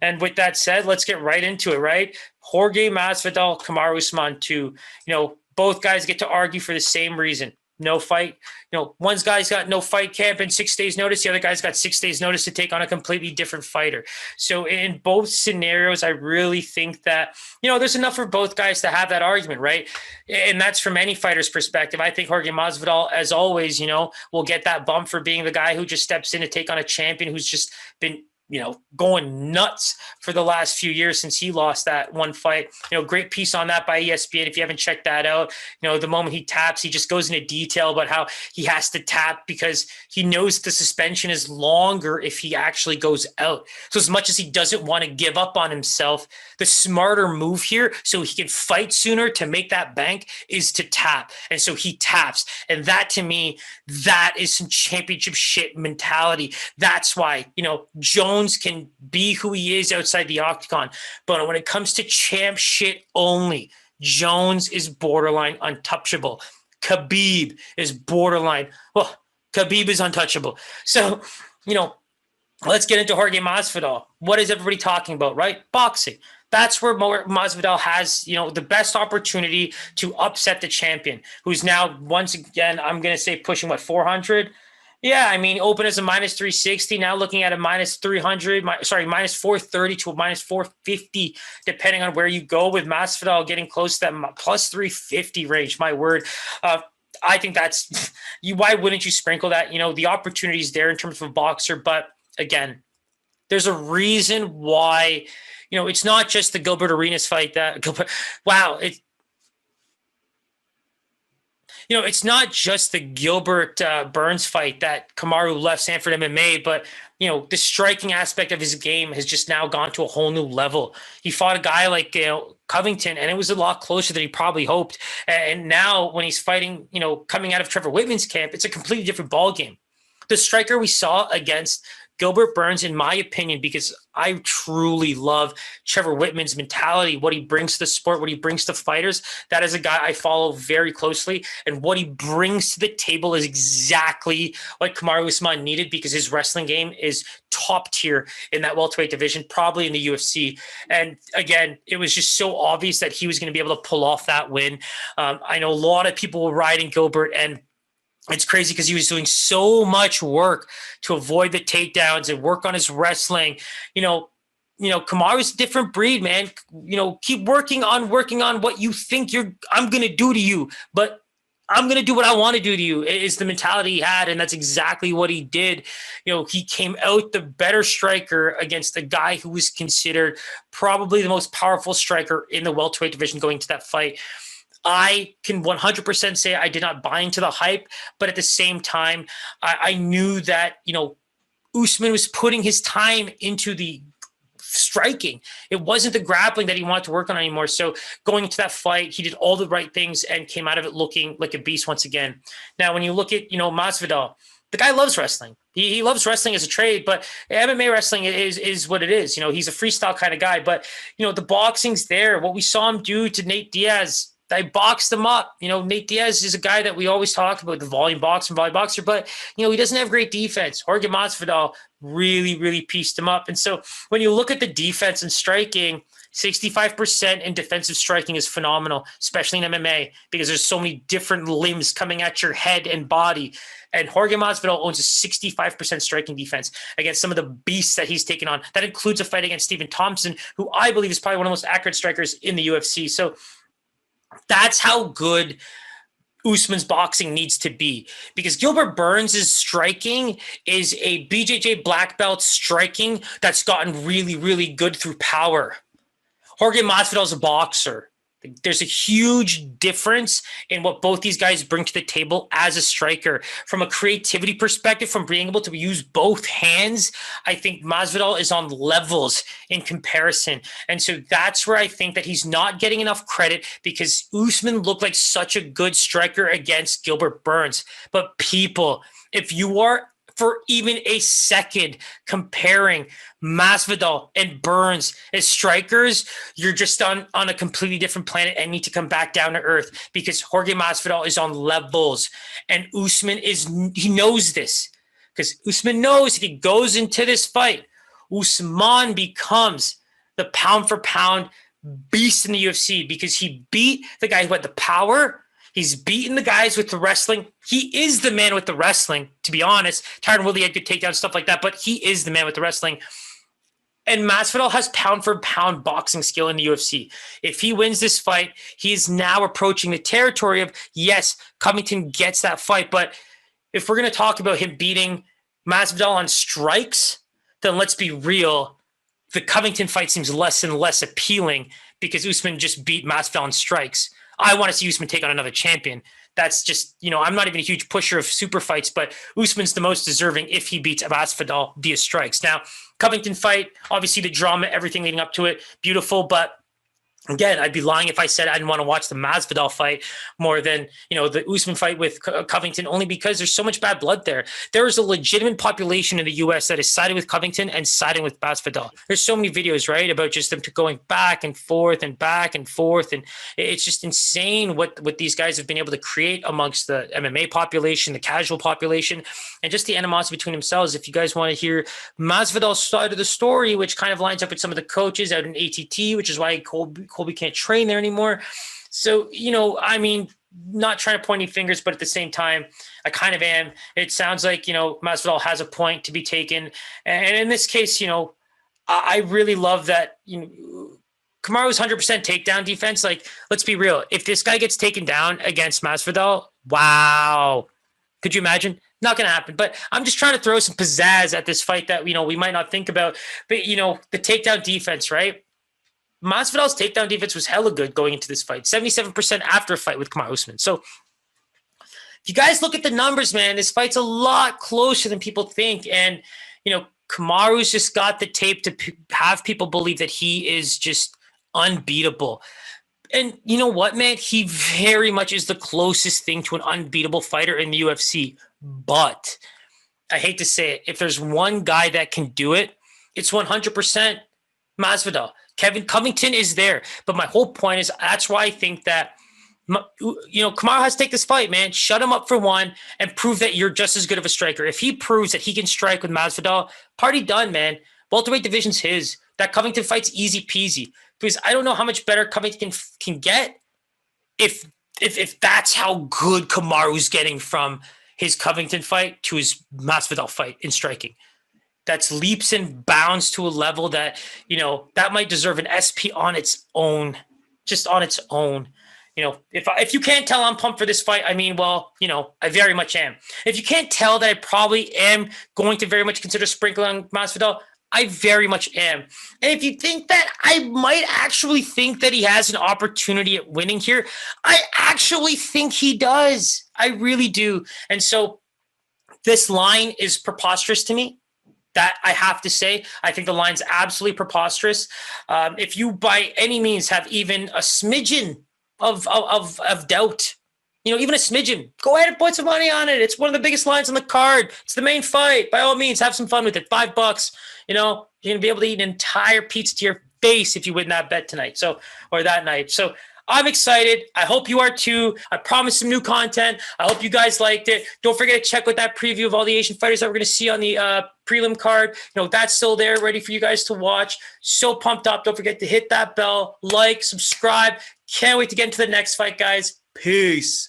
And with that said, let's get right into it, right? Jorge Masvidal, Kamaru Usman, both guys get to argue for the same reason. No fight. One guy's got no fight camp and 6 days notice. The other guy's got 6 days notice to take on a completely different fighter. So in both scenarios, I really think that, there's enough for both guys to have that argument, right? And that's from any fighter's perspective. I think Jorge Masvidal, as always, will get that bump for being the guy who just steps in to take on a champion who's just been going nuts for the last few years since he lost that one fight. Great piece on that by ESPN. If you haven't checked that out, the moment he taps, he just goes into detail about how he has to tap because he knows the suspension is longer if he actually goes out. So as much as he doesn't want to give up on himself, the smarter move here so he can fight sooner to make that bank is to tap. And so he taps. And that, to me, that is some championship shit mentality. That's why, Jones can be who he is outside the octagon. But when it comes to champ shit only, Jones is borderline untouchable. Khabib is borderline. Well, Khabib is untouchable. So, let's get into Jorge Masvidal. What is everybody talking about, right? Boxing. That's where Masvidal has, the best opportunity to upset the champion, who's now, once again, I'm going to say pushing, 400? Yeah, open as a minus 360, now looking at a minus 300, minus 430 to a minus 450, depending on where you go, with Masvidal getting close to that plus 350 range. My word. I think that's why wouldn't you sprinkle that? The opportunity is there in terms of a boxer, but again, there's a reason why, it's not just the Gilbert Arenas fight it's not just the Gilbert Burns fight that Kamaru left Sanford MMA, but, the striking aspect of his game has just now gone to a whole new level. He fought a guy like, Covington, and it was a lot closer than he probably hoped. And now when he's fighting, coming out of Trevor Whitman's camp, it's a completely different ballgame. The striker we saw against Gilbert Burns, in my opinion, because I truly love Trevor Whitman's mentality, what he brings to the sport, what he brings to fighters. That is a guy I follow very closely. And what he brings to the table is exactly what Kamaru Usman needed, because his wrestling game is top tier in that welterweight division, probably in the UFC. And again, it was just so obvious that he was going to be able to pull off that win. I know a lot of people were riding Gilbert, and it's crazy because he was doing so much work to avoid the takedowns and work on his wrestling. Kamaru's a different breed, man. Keep working on what you think I'm going to do to you, but I'm going to do what I want to do to you is the mentality he had. And that's exactly what he did. He came out the better striker against a guy who was considered probably the most powerful striker in the welterweight division going to that fight. I can 100% say I did not buy into the hype, but at the same time, I knew that, Usman was putting his time into the striking. It wasn't the grappling that he wanted to work on anymore. So going into that fight, he did all the right things and came out of it looking like a beast once again. Now, when you look at, Masvidal, the guy loves wrestling. He loves wrestling as a trade, but MMA wrestling is what it is. He's a freestyle kind of guy, but, the boxing's there. What we saw him do to Nate Diaz, they boxed him up. Nate Diaz is a guy that we always talk about, the volume boxer, but, he doesn't have great defense. Jorge Masvidal really, really pieced him up. And so when you look at the defense and striking, 65% in defensive striking is phenomenal, especially in MMA, because there's so many different limbs coming at your head and body. And Jorge Masvidal owns a 65% striking defense against some of the beasts that he's taken on. That includes a fight against Stephen Thompson, who I believe is probably one of the most accurate strikers in the UFC. So that's how good Usman's boxing needs to be, because Gilbert Burns' striking is a BJJ black belt striking that's gotten really, really good through power. Jorge Masvidal is a boxer. There's a huge difference in what both these guys bring to the table as a striker. From a creativity perspective, from being able to use both hands, I think Masvidal is on levels in comparison. And so that's where I think that he's not getting enough credit, because Usman looked like such a good striker against Gilbert Burns. But people, if you are for even a second comparing Masvidal and Burns as strikers, you're just on a completely different planet and need to come back down to earth, because Jorge Masvidal is on levels, and Usman he knows this, because Usman knows if he goes into this fight Usman becomes the pound for pound beast in the UFC because he beat the guy who had the power. He's beaten the guys with the wrestling. He is the man with the wrestling, to be honest. Tyron Woodley had good takedowns, stuff like that, but he is the man with the wrestling. And Masvidal has pound for pound boxing skill in the UFC. If he wins this fight, he is now approaching the territory of, yes, Covington gets that fight. But if we're going to talk about him beating Masvidal on strikes, then let's be real. The Covington fight seems less and less appealing because Usman just beat Masvidal on strikes. I want to see Usman take on another champion. That's just, I'm not even a huge pusher of super fights, but Usman's the most deserving if he beats Masvidal via strikes. Now, Covington fight, obviously the drama, everything leading up to it, beautiful, but again, I'd be lying if I said I didn't want to watch the Masvidal fight more than, the Usman fight with Covington, only because there's so much bad blood there. There is a legitimate population in the U.S. that is siding with Covington and siding with Masvidal. There's so many videos, right, about just them going back and forth and back and forth. And it's just insane what these guys have been able to create amongst the MMA population, the casual population, and just the animosity between themselves. If you guys want to hear Masvidal's side of the story, which kind of lines up with some of the coaches out in ATT, which is why Colby can't train there anymore. So, not trying to point any fingers, but at the same time, I kind of am. It sounds like, Masvidal has a point to be taken. And in this case, I really love that, Kamaru's 100% takedown defense. Like, let's be real. If this guy gets taken down against Masvidal, wow. Could you imagine? Not going to happen. But I'm just trying to throw some pizzazz at this fight that, we might not think about. But, the takedown defense, right? Masvidal's takedown defense was hella good going into this fight. 77% after a fight with Kamaru Usman. So if you guys look at the numbers, man, this fight's a lot closer than people think. And, Kamaru's just got the tape to have people believe that he is just unbeatable. And you know what, man? He very much is the closest thing to an unbeatable fighter in the UFC. But I hate to say it, if there's one guy that can do it, it's 100% Masvidal. Covington is there. But my whole point is that's why I think that, Kamaru has to take this fight, man. Shut him up for one and prove that you're just as good of a striker. If he proves that he can strike with Masvidal, party done, man. Welterweight division's his. That Covington fight's easy peasy. Because I don't know how much better Covington can get if that's how good Kamaru's getting from his Covington fight to his Masvidal fight in striking. That's leaps and bounds to a level that, that might deserve an SP on its own, just on its own. If you can't tell I'm pumped for this fight, I very much am. If you can't tell that I probably am going to very much consider sprinkling Masvidal, I very much am. And if you think that I might actually think that he has an opportunity at winning here, I actually think he does. I really do. And so this line is preposterous to me. That I have to say, I think the line's absolutely preposterous. If you by any means have even a smidgen of doubt, even a smidgen, go ahead and put some money on it. It's one of the biggest lines on the card. It's the main fight. By all means, have some fun with it. $5, you're going to be able to eat an entire pizza to your face if you win that bet tonight. Or that night. So I'm excited. I hope you are too. I promised some new content. I hope you guys liked it. Don't forget to check out that preview of all the Asian fighters that we're going to see on the prelim card. That's still there, ready for you guys to watch. So pumped up. Don't forget to hit that bell, like, subscribe. Can't wait to get into the next fight, guys. Peace.